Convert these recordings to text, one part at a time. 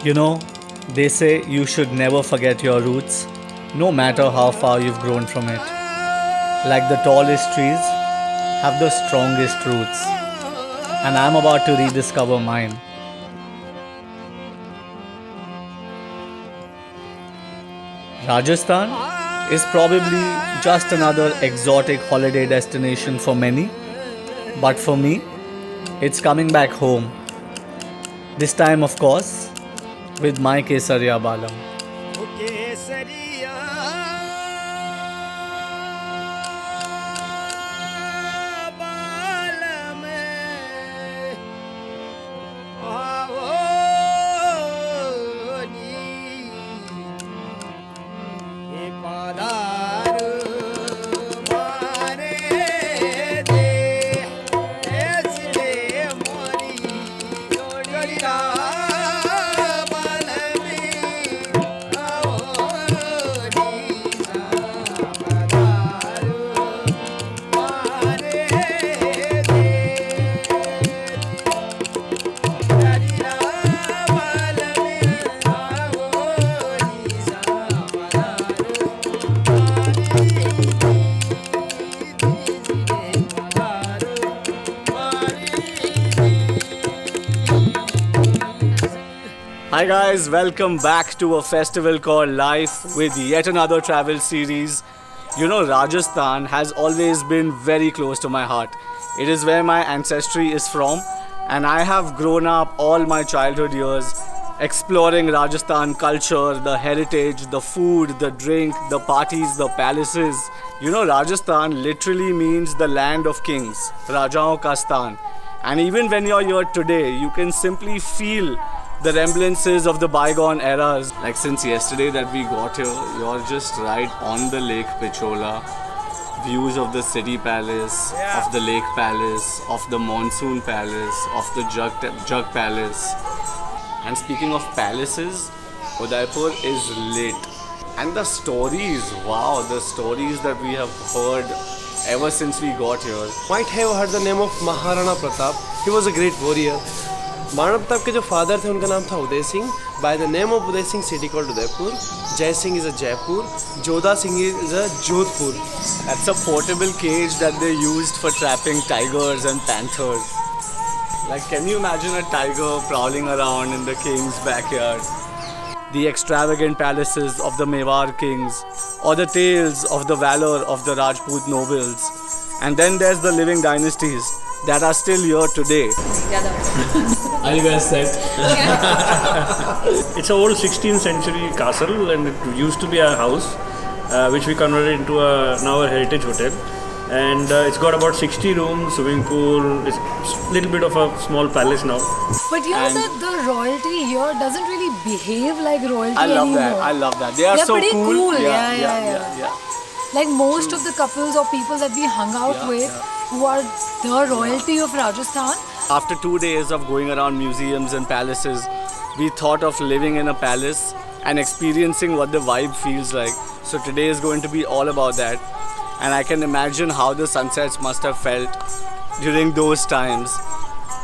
You know, they say you should never forget your roots, no matter how far you've grown from it. Like the tallest trees have the strongest roots, and I'm about to rediscover mine. Rajasthan is probably just another exotic holiday destination for many, but for me, it's coming back home. This time, of course, with my Kesaria Balam. Hi guys, welcome back to a festival called Life with yet another travel series. You know, Rajasthan has always been very close to my heart. It is where my ancestry is from, and I have grown up all my childhood years exploring Rajasthan culture, the heritage, the food, the drink, the parties, the palaces. You know, Rajasthan literally means the land of kings, Rajaon ka stan. And even when you're here today, you can simply feel the rembrances of the bygone eras. Like since yesterday that we got here, you're just right on the Lake Pichola. Views of the city palace, of the lake palace, of the monsoon palace, of the jug palace. And speaking of palaces, Udaipur is lit. And the stories, wow, the stories that we have heard ever since we got here. Might have heard the name of Maharana Pratap. He was a great warrior. Maharana Pratap के जो father थे उनका नाम था Uday Singh. By the name of Uday Singh city called Udaipur. Jai Singh is a Jaipur. Jodha Singh is a Jodhpur. That's a portable cage that they used for trapping tigers and panthers. Like, can you imagine a tiger prowling around in the king's backyard? The extravagant palaces of the Mewar kings, or the tales of the valor of the Rajput nobles. And then there's the living dynasties that are still here today. Are you guys set? It's an old 16th century castle, and it used to be a house which we converted into now a heritage hotel. And it's got about 60 rooms, swimming pool. It's a little bit of a small palace now. But you know that the royalty here doesn't really behave like royalty anymore. I love that. They are so pretty cool. Yeah. Like most of the couples or people that we hung out with who are the royalty of Rajasthan. After 2 days of going around museums and palaces, we thought of living in a palace and experiencing what the vibe feels like. So today is going to be all about that. And I can imagine how the sunsets must have felt during those times,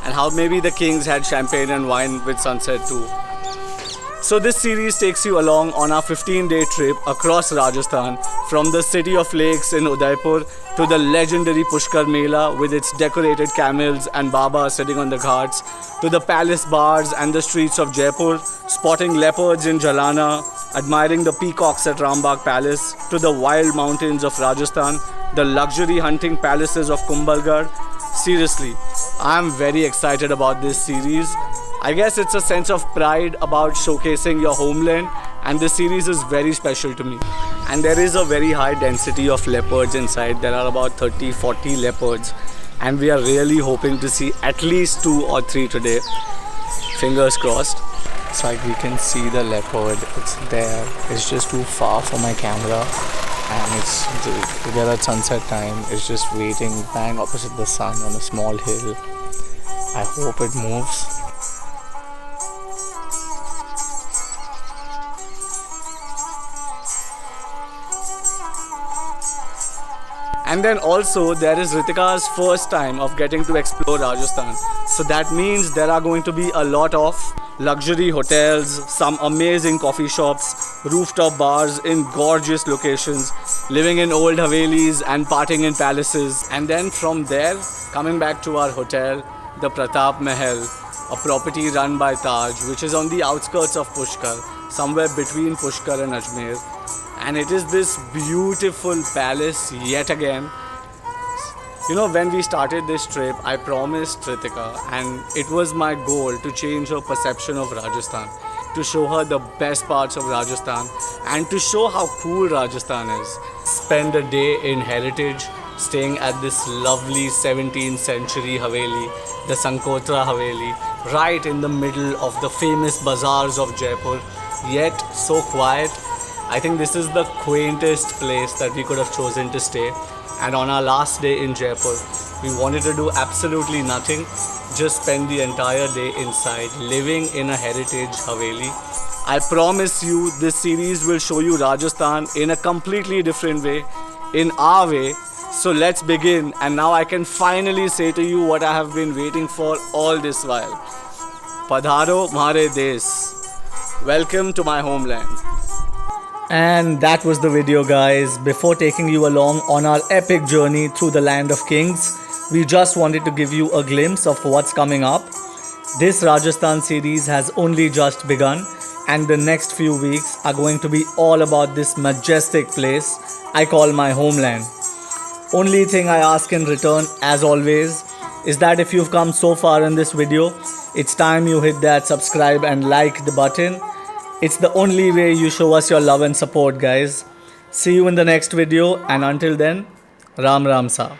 and how maybe the kings had champagne and wine with sunset too. So this series takes you along on our 15-day trip across Rajasthan, from the city of lakes in Udaipur to the legendary Pushkar Mela with its decorated camels and Baba sitting on the ghats, to the palace bars and the streets of Jaipur, spotting leopards in Jalana, admiring the peacocks at Rambagh Palace, to the wild mountains of Rajasthan, the luxury hunting palaces of Kumbhalgarh. Seriously, I am very excited about this series. I guess it's a sense of pride about showcasing your homeland, and this series is very special to me. And there is a very high density of leopards inside. There are about 30-40 leopards, and we are really hoping to see at least 2 or 3 today. Fingers crossed. It's like we can see the leopard. It's there. It's just too far for my camera, and it's there at sunset time. It's just waiting bang opposite the sun on a small hill. I hope it moves. And then also there is Ritika's first time of getting to explore Rajasthan. So that means there are going to be a lot of luxury hotels, some amazing coffee shops, rooftop bars in gorgeous locations, living in old Havelis and partying in palaces. And then from there, coming back to our hotel, the Pratap Mahal, a property run by Taj, which is on the outskirts of Pushkar, somewhere between Pushkar and Ajmer. And it is this beautiful palace yet again. You know, when we started this trip, I promised Kritika, and it was my goal to change her perception of Rajasthan, to show her the best parts of Rajasthan, and to show how cool Rajasthan is. Spend a day in heritage, staying at this lovely 17th century Haveli, the Sankotra Haveli, right in the middle of the famous bazaars of Jaipur, yet so quiet. I think this is the quaintest place that we could have chosen to stay. And on our last day in Jaipur, we wanted to do absolutely nothing, just spend the entire day inside, living in a heritage Haveli. I promise you, this series will show you Rajasthan in a completely different way, in our way. So let's begin, and now I can finally say to you what I have been waiting for all this while. Padharo Mare Des. Welcome to my homeland. And that was the video, guys. Before taking you along on our epic journey through the land of kings, we just wanted to give you a glimpse of what's coming up. This Rajasthan series has only just begun, and the next few weeks are going to be all about this majestic place I call my homeland. Only thing I ask in return, as always, is that if you've come so far in this video, it's time you hit that subscribe and like the button. It's the only way you show us your love and support, guys. See you in the next video, and until then, Ram Ram Sa.